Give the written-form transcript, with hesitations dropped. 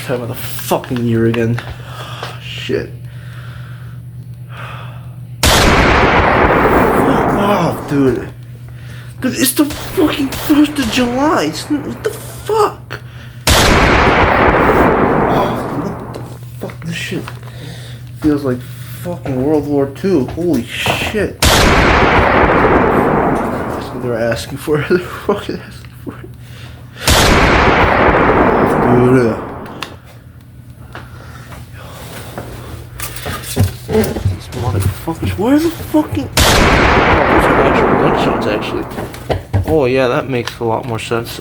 time of the fucking year again. Shit. Fuck off, dude. Dude, it's the fucking 1st of July. What the fuck? What the fuck? This shit feels like fucking World War II. Holy shit. That's what they're asking for. They're fucking asking for it. Dude. These motherfuckers. Where's the fucking... Oh, those are actual gunshots, actually. Oh, yeah, that makes a lot more sense.